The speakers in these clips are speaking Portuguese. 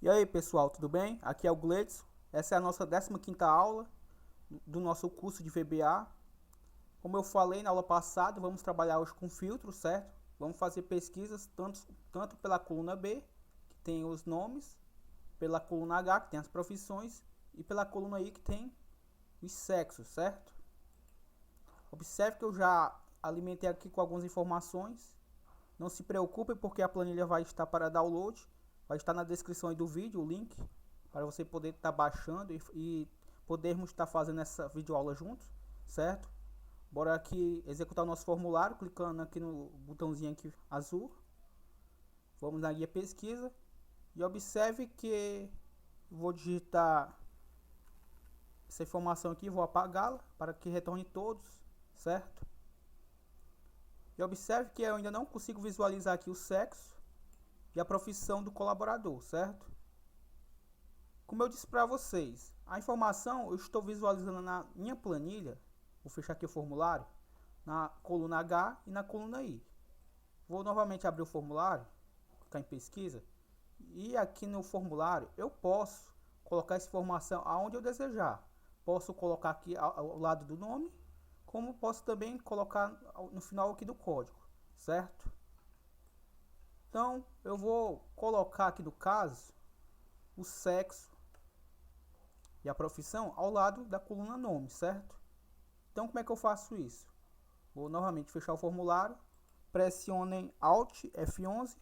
E aí pessoal, tudo bem? Aqui é o Gleidson. Essa é a nossa 15ª aula do nosso curso de VBA. Como eu falei na aula passada, vamos trabalhar hoje com filtros, certo? Vamos fazer pesquisas tanto pela coluna B, que tem os nomes, pela coluna H, que tem as profissões, e pela coluna I, que tem os sexos, certo? Observe que eu já alimentei aqui com algumas informações. Não se preocupe porque a planilha vai estar para download. Vai estar na descrição aí do vídeo o link para você poder estar baixando e podermos estar fazendo essa videoaula juntos, certo? Bora aqui executar o nosso formulário, clicando aqui no botãozinho aqui azul. Vamos na guia pesquisa e observe que vou digitar essa informação aqui, vou apagá-la para que retorne todos, certo? E observe que eu ainda não consigo visualizar aqui o sexo e a profissão do colaborador, certo? Como eu disse para vocês, a informação eu estou visualizando na minha planilha. Vou fechar aqui o formulário, na coluna H e na coluna I. Vou novamente abrir o formulário, clicar em pesquisa, e aqui no formulário eu posso colocar essa informação aonde eu desejar. Posso colocar aqui ao lado do nome, como posso também colocar no final aqui do código, certo? Então eu vou colocar aqui no caso o sexo e a profissão ao lado da coluna nome, certo? Então como é que eu faço isso? Vou novamente fechar o formulário, pressionem Alt F11,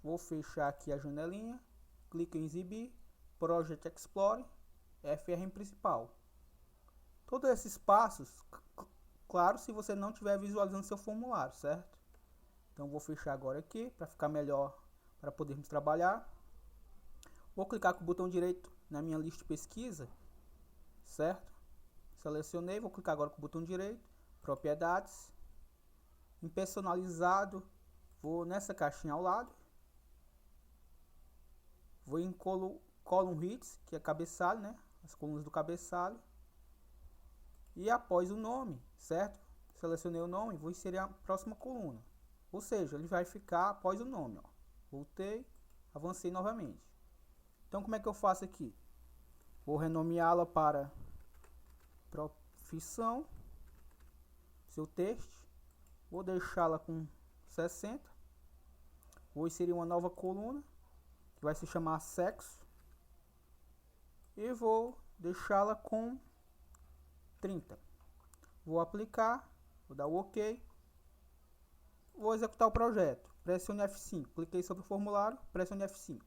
vou fechar aqui a janelinha, clique em exibir, Project Explorer, FR em principal. Todos esses passos, claro, se você não estiver visualizando seu formulário, certo? Então vou fechar agora aqui para ficar melhor para podermos trabalhar. Vou clicar com o botão direito na minha lista de pesquisa, certo? Selecionei, vou clicar agora com o botão direito, propriedades, em personalizado, vou nessa caixinha ao lado, vou em column hits, que é cabeçalho, né? As colunas do cabeçalho, e após o nome, certo? Selecionei o nome, vou inserir a próxima coluna, ou seja, ele vai ficar após o nome, ó. Voltei, avancei novamente. Então como é que eu faço aqui? Vou renomeá-la para profissão, seu texto, vou deixá-la com 60, vou inserir uma nova coluna, que vai se chamar sexo, e vou deixá-la com 30. Vou aplicar, vou dar o OK, vou executar o projeto, pressione F5, cliquei sobre o formulário, pressione F5.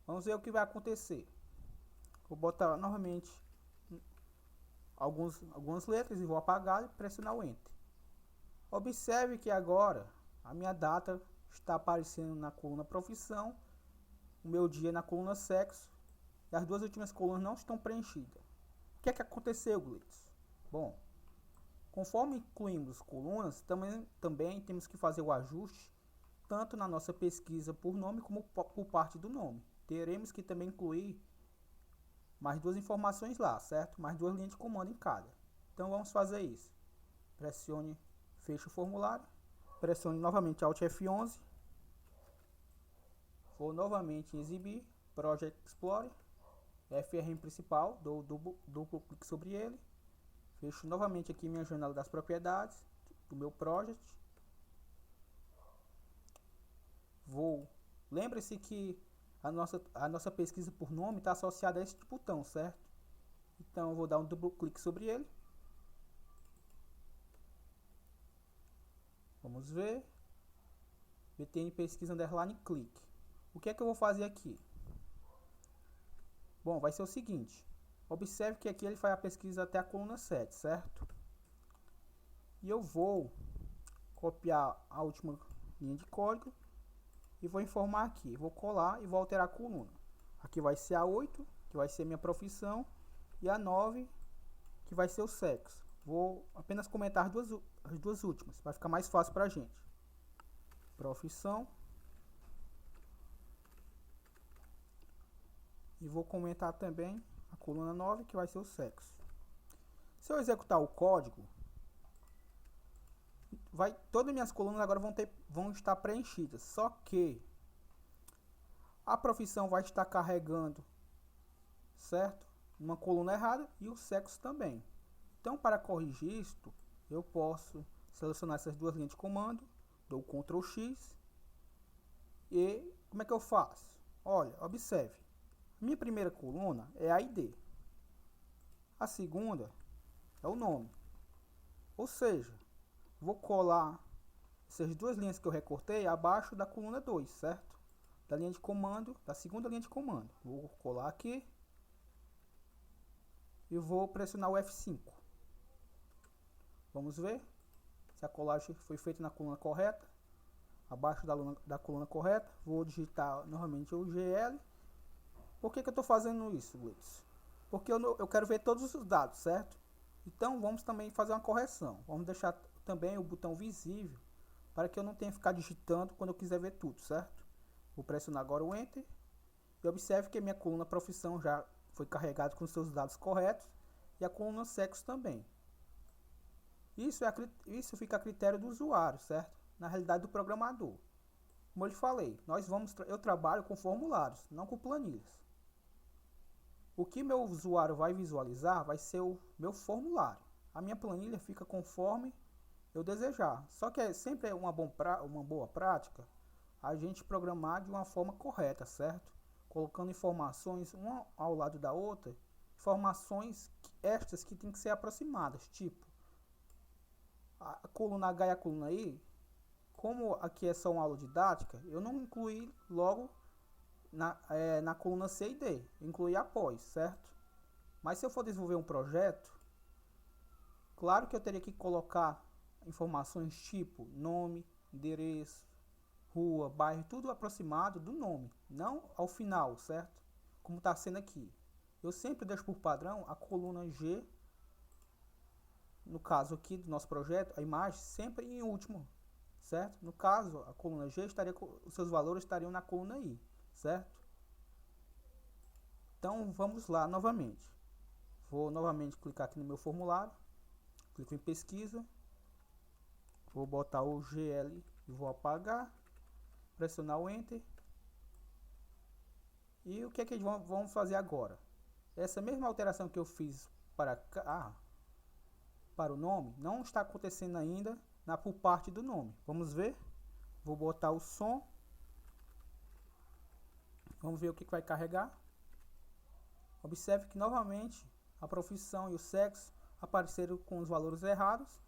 Vamos ver o que vai acontecer. Vou botar novamente algumas letras e vou apagar e pressionar o Enter. Observe que agora a minha data está aparecendo na coluna profissão, o meu dia na coluna sexo, e as duas últimas colunas não estão preenchidas. O que é que aconteceu, Glitz? Bom, conforme incluímos colunas, também temos que fazer o ajuste tanto na nossa pesquisa por nome como por parte do nome. Teremos que também incluir mais duas informações lá, certo? Mais duas linhas de comando em cada. Então vamos fazer isso. Pressione, feche o formulário, pressione novamente Alt F11, vou novamente em exibir, Project Explorer, FR em principal, dou duplo clique sobre ele, fecho novamente aqui minha janela das propriedades do meu project. Lembre-se que a nossa pesquisa por nome está associada a esse botão, certo? Então eu vou dar um duplo clique sobre ele. Vamos ver. BTN pesquisa underline clique. O que é que eu vou fazer aqui? Bom, vai ser o seguinte. Observe que aqui ele faz a pesquisa até a coluna 7, certo? E eu vou copiar a última linha de código e vou informar aqui. Vou colar e vou alterar a coluna. Aqui vai ser a 8, que vai ser minha profissão, e a 9, que vai ser o sexo. Vou apenas comentar as duas últimas, vai ficar mais fácil para a gente. Profissão. E vou comentar também a coluna 9, que vai ser o sexo. Se eu executar o código, todas minhas colunas agora vão estar preenchidas. Só que a profissão vai estar carregando, certo? Uma coluna errada e o sexo também. Então, para corrigir isto, eu posso selecionar essas duas linhas de comando, dou Ctrl X e como é que eu faço? Olha, observe. Minha primeira coluna é a ID. A segunda é o nome. Ou seja, vou colar essas duas linhas que eu recortei abaixo da coluna 2, certo? Da linha de comando, da segunda linha de comando. Vou colar aqui e vou pressionar o F5. Vamos ver se a colagem foi feita na coluna correta. Abaixo da coluna correta, vou digitar novamente o GL. Por que eu estou fazendo isso, Glitz? Porque eu quero ver todos os dados, certo? Então vamos também fazer uma correção. Vamos deixar também o botão visível para que eu não tenha que ficar digitando quando eu quiser ver tudo, certo? Vou pressionar agora o Enter e observe que a minha coluna profissão já foi carregada com seus dados corretos e a coluna sexo também. Isso fica a critério do usuário, certo? Na realidade do programador. Como eu lhe falei, eu trabalho com formulários, não com planilhas. O que meu usuário vai visualizar vai ser o meu formulário. A minha planilha fica conforme eu desejar. Só que sempre é uma boa prática a gente programar de uma forma correta, certo? Colocando informações uma ao lado da outra, informações estas que têm que ser aproximadas, tipo a coluna H e a coluna I. Como aqui é só uma aula didática, eu não incluí logo na coluna C e D, eu incluí após, certo? Mas se eu for desenvolver um projeto, claro que eu teria que colocar informações tipo nome, endereço, rua, bairro, tudo aproximado do nome, não ao final, certo? Como está sendo aqui. Eu sempre deixo por padrão a coluna G, no caso aqui do nosso projeto, a imagem sempre em último, certo? No caso, a coluna G os seus valores estariam na coluna I, certo? Então vamos lá novamente. Vou novamente clicar aqui no meu formulário, clico em pesquisa, vou botar o GL e vou apagar, pressionar o Enter. E o que é que vamos fazer agora? Essa mesma alteração que eu fiz para o nome não está acontecendo ainda por parte do nome. Vamos ver. Vou botar o som. Vamos ver o que vai carregar. Observe que novamente a profissão e o sexo apareceram com os valores errados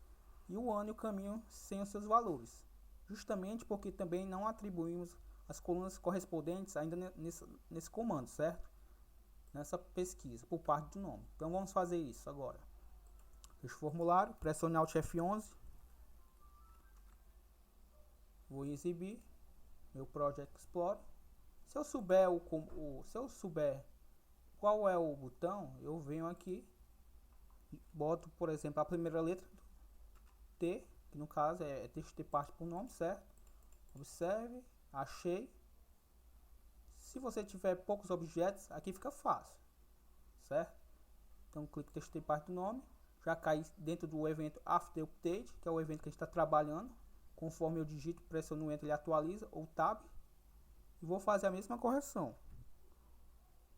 e o ano e o caminho sem os seus valores. Justamente porque também não atribuímos as colunas correspondentes ainda nesse comando, certo? Nessa pesquisa por parte do nome. Então vamos fazer isso agora. Fecho o formulário, pressione Alt F11. Vou exibir meu Project Explorer. Se eu souber qual é o botão, eu venho aqui, boto, por exemplo, a primeira letra T, que no caso é TXT parte por nome, certo? Observe, achei. Se você tiver poucos objetos, aqui fica fácil, certo? Então clique em TXT parte do nome, já cai dentro do evento After Update, que é o evento que a gente está trabalhando. Conforme eu digito, pressiono o Enter, ele atualiza, ou Tab, e vou fazer a mesma correção.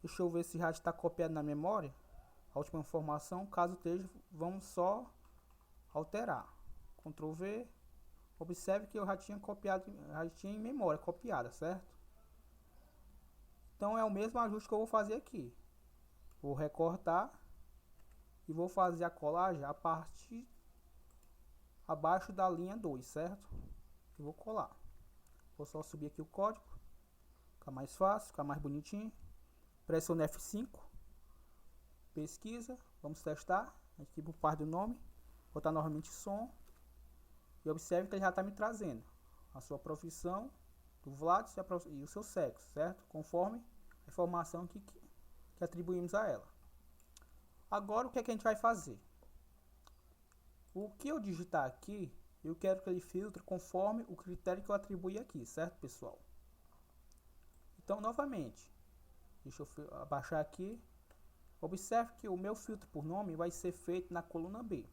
Deixa eu ver se já está copiado na memória a última informação. Caso esteja, vamos só alterar. Ctrl V. Observe que eu já tinha copiado, já tinha em memória copiada, certo? Então é o mesmo ajuste que eu vou fazer aqui. Vou recortar e vou fazer a colagem a partir abaixo da linha 2, certo? Eu vou colar. Vou só subir aqui o código, ficar mais fácil, ficar mais bonitinho. Pressione F5, pesquisa, vamos testar, aqui por parte do nome, botar novamente som, e observe que ele já está me trazendo a sua profissão, do Vlad e o seu sexo, certo? Conforme a informação que atribuímos a ela. Agora o que é que a gente vai fazer? O que eu digitar aqui, eu quero que ele filtre conforme o critério que eu atribuí aqui, certo, pessoal? Então, novamente, deixa eu abaixar aqui. Observe que o meu filtro por nome vai ser feito na coluna B.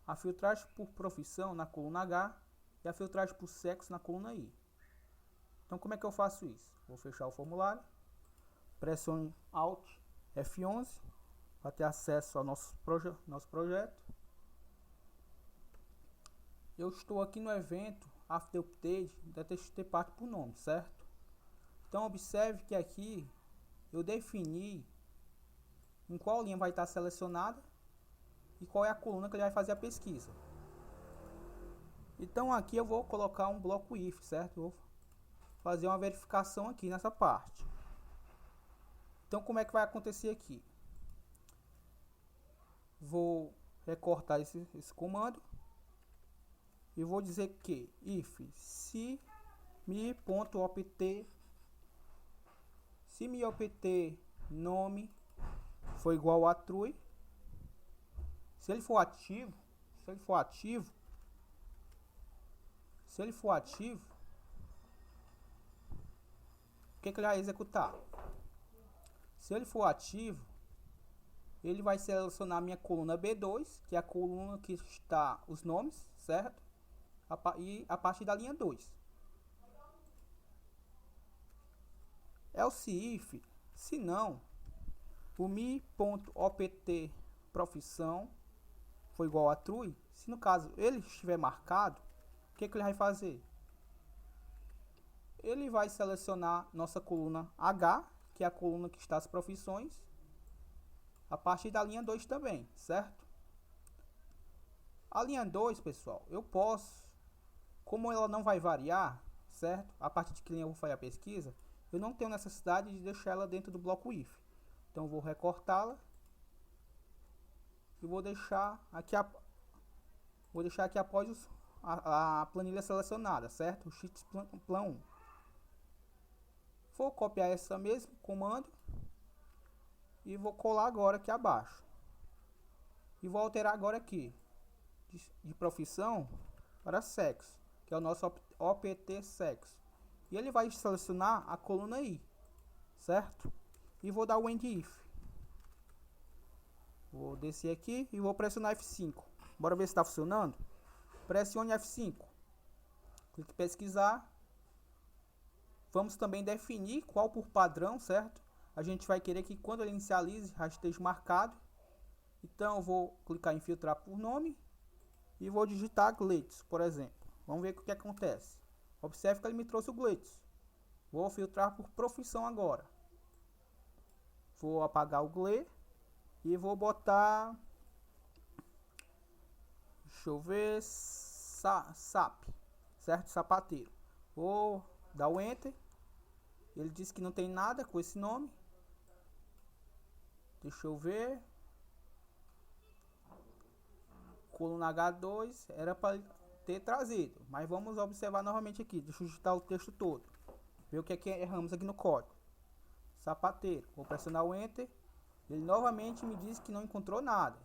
A filtragem por profissão na coluna H e a filtragem por sexo na coluna I. Então como é que eu faço isso? Vou fechar o formulário, pressione Alt F11 para ter acesso ao nosso projeto. Eu estou aqui no evento After Update da TXT parte por nome, certo? Então observe que aqui eu defini em qual linha vai estar selecionada e qual é a coluna que ele vai fazer a pesquisa. Então aqui eu vou colocar um bloco if, certo? Eu vou fazer uma verificação aqui nessa parte. Então como é que vai acontecer aqui? Vou recortar esse comando e vou dizer que if se me.opt nome for igual a true, se ele for ativo, o que ele vai executar? Se ele for ativo, ele vai selecionar a minha coluna B2, que é a coluna que está os nomes, certo? E a partir da linha 2. Else if, se não, o me.opt profissão for igual a true, se no caso ele estiver marcado, o que ele vai fazer? Ele vai selecionar nossa coluna H, que é a coluna que está as profissões, a partir da linha 2 também, certo? A linha 2, pessoal, eu posso, como ela não vai variar, certo? A partir de que linha eu vou fazer a pesquisa, eu não tenho necessidade de deixar ela dentro do bloco if. Então eu vou recortá-la e vou deixar aqui após a planilha selecionada, certo? O sheet plan 1. Vou copiar esse mesmo comando e vou colar agora aqui abaixo. E vou alterar agora aqui de profissão para sexo, que é o nosso opt sexo. E ele vai selecionar a coluna I, certo? E vou dar o end if. Vou descer aqui e vou pressionar F5. Bora ver se está funcionando? Pressione F5. Clique em pesquisar. Vamos também definir qual por padrão, certo? A gente vai querer que quando ele inicialize já esteja marcado. Então eu vou clicar em filtrar por nome e vou digitar Glitz, por exemplo. Vamos ver o que acontece. Observe que ele me trouxe o Glitz. Vou filtrar por profissão agora. Vou apagar o Gle e vou botar, deixa eu ver, SAP, certo? Sapateiro. Vou dar o Enter. Ele disse que não tem nada com esse nome. Deixa eu ver. Coluna H2 era para ter trazido, mas vamos observar novamente aqui. Deixa eu digitar o texto todo, ver o que é que erramos aqui no código. Sapateiro, vou pressionar o Enter. Ele novamente me diz que não encontrou nada,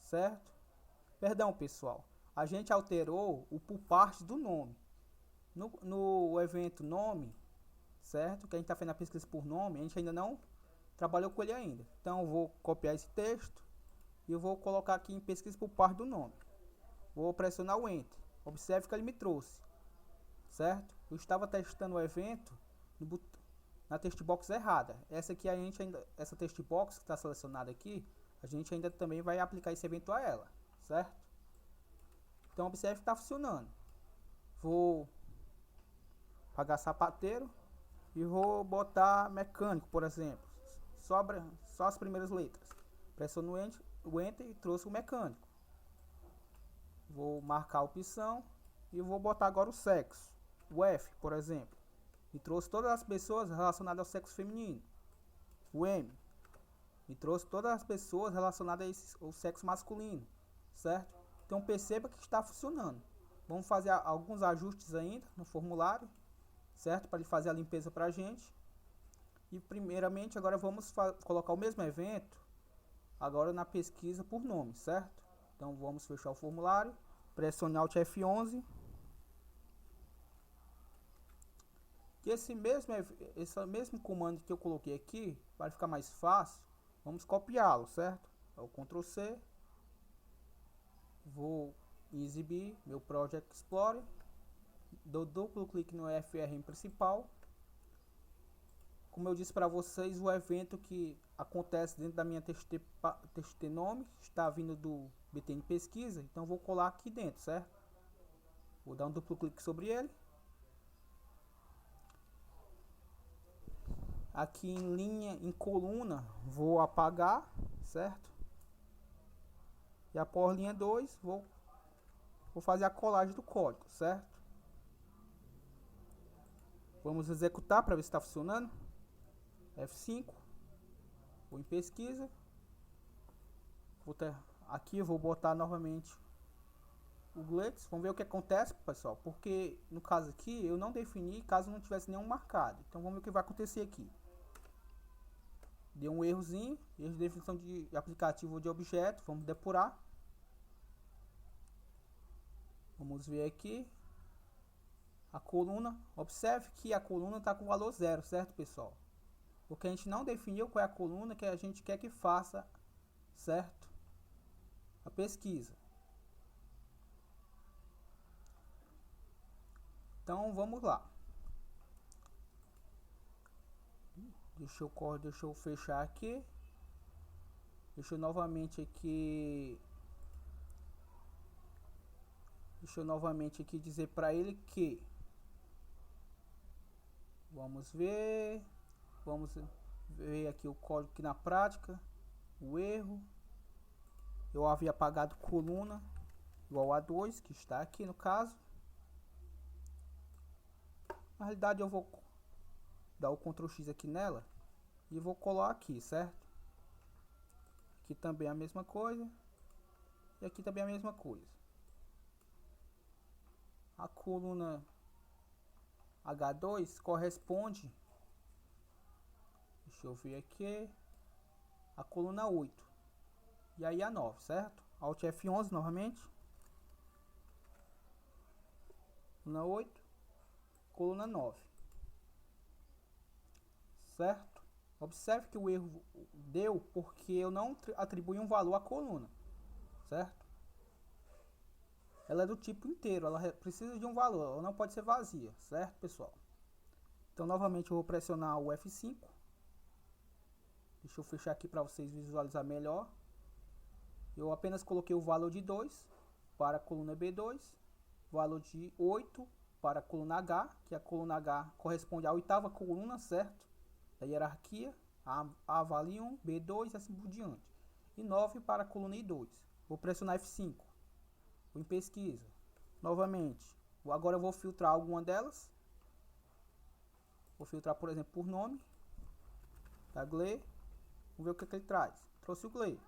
certo? Perdão, pessoal, a gente alterou o por parte do nome no evento nome, certo? Que a gente está fazendo a pesquisa por nome, a gente ainda não trabalhou com ele ainda. Então eu vou copiar esse texto e eu vou colocar aqui em pesquisa por parte do nome. Vou pressionar o Enter. Observe que ele me trouxe, certo? Eu estava testando o evento na textbox errada. Essa aqui essa textbox que está selecionada aqui, a gente ainda também vai aplicar esse evento a ela, certo? Então observe que está funcionando. Vou apagar sapateiro e vou botar mecânico, por exemplo. Só as primeiras letras. Pressiono o Enter e trouxe o mecânico. Vou marcar a opção e vou botar agora o sexo. O F, por exemplo, me trouxe todas as pessoas relacionadas ao sexo feminino. O M me trouxe todas as pessoas relacionadas ao sexo masculino, certo? Então perceba que está funcionando. Vamos fazer alguns ajustes ainda no formulário, certo? Para ele fazer a limpeza para a gente. E primeiramente agora vamos colocar o mesmo evento agora na pesquisa por nome, certo? Então vamos fechar o formulário, pressione Alt F11. Que esse mesmo comando que eu coloquei aqui, para ficar mais fácil, vamos copiá-lo, certo? É o Ctrl C. Vou exibir meu Project Explorer. dou duplo clique no FRM principal. Como eu disse para vocês, o evento que acontece dentro da minha TXT nome está vindo do BTN pesquisa, então vou colar aqui dentro, certo? Vou dar um duplo clique sobre ele. Aqui em linha, em coluna, vou apagar, certo? E após linha 2, vou fazer a colagem do código, certo? Vamos executar para ver se está funcionando. F5, vou em pesquisa, aqui eu vou botar novamente o Glitz. Vamos ver o que acontece, pessoal, porque no caso aqui eu não defini caso não tivesse nenhum marcado. Então vamos ver o que vai acontecer aqui. Deu um errozinho, erro de definição de aplicativo ou de objeto. Vamos depurar. Vamos ver aqui a coluna. Observe que a coluna está com o valor 0, certo, pessoal? Porque a gente não definiu qual é a coluna que a gente quer que faça, certo? A pesquisa. Então vamos lá. Deixa eu fechar aqui. Deixa eu novamente aqui dizer para ele que vamos ver aqui o código aqui na prática, o erro. Eu havia apagado coluna igual a 2, que está aqui no caso. Na realidade eu vou dar o Ctrl X aqui nela e vou colar aqui, certo? Aqui também a mesma coisa e aqui também a mesma coisa. A coluna H2 corresponde, deixa eu ver aqui, a coluna 8 e aí a 9, certo? Alt F11 novamente, coluna 8, coluna 9, certo? Observe que o erro deu porque eu não atribuí um valor à coluna, certo? Ela é do tipo inteiro, ela precisa de um valor, ela não pode ser vazia, certo, pessoal? Então novamente eu vou pressionar o F5. Deixa eu fechar aqui para vocês visualizar melhor. Eu apenas coloquei o valor de 2 para a coluna B2, valor de 8 para a coluna H, que a coluna H corresponde à oitava coluna, certo? Da hierarquia, A vale 1, B2 e assim por diante. E 9 para a coluna I2. Vou pressionar F5. Vou em pesquisa. Novamente. Agora eu vou filtrar alguma delas. Vou filtrar, por exemplo, por nome. Da GLE. Vamos ver o que ele traz. Trouxe o GLE.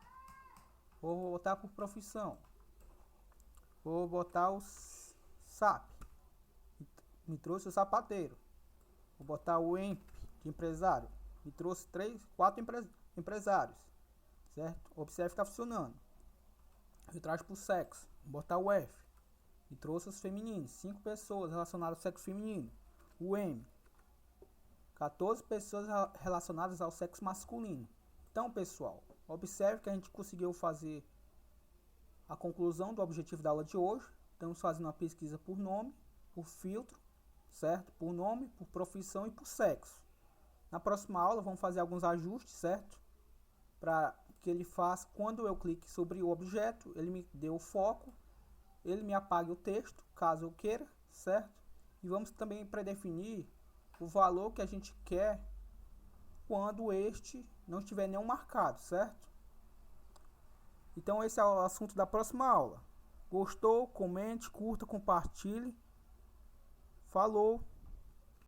Vou botar por profissão. Vou botar o SAP. Me trouxe o sapateiro. Vou botar o EMP de empresário. Me trouxe 4 empresários. Certo? Observe que está funcionando. Filtragem por sexo. Vou botar o F. Me trouxe os femininos. 5 pessoas relacionadas ao sexo feminino. O M. 14 pessoas relacionadas ao sexo masculino. Então, pessoal, observe que a gente conseguiu fazer a conclusão do objetivo da aula de hoje. Estamos fazendo uma pesquisa por nome, por filtro, certo? Por nome, por profissão e por sexo. Na próxima aula vamos fazer alguns ajustes, certo? Para que ele faça, quando eu clique sobre o objeto, ele me dê o foco, ele me apague o texto, caso eu queira, certo? E vamos também predefinir o valor que a gente quer quando este não estiver nenhum marcado, certo? Então esse é o assunto da próxima aula. Gostou? Comente, curta, compartilhe. Falou!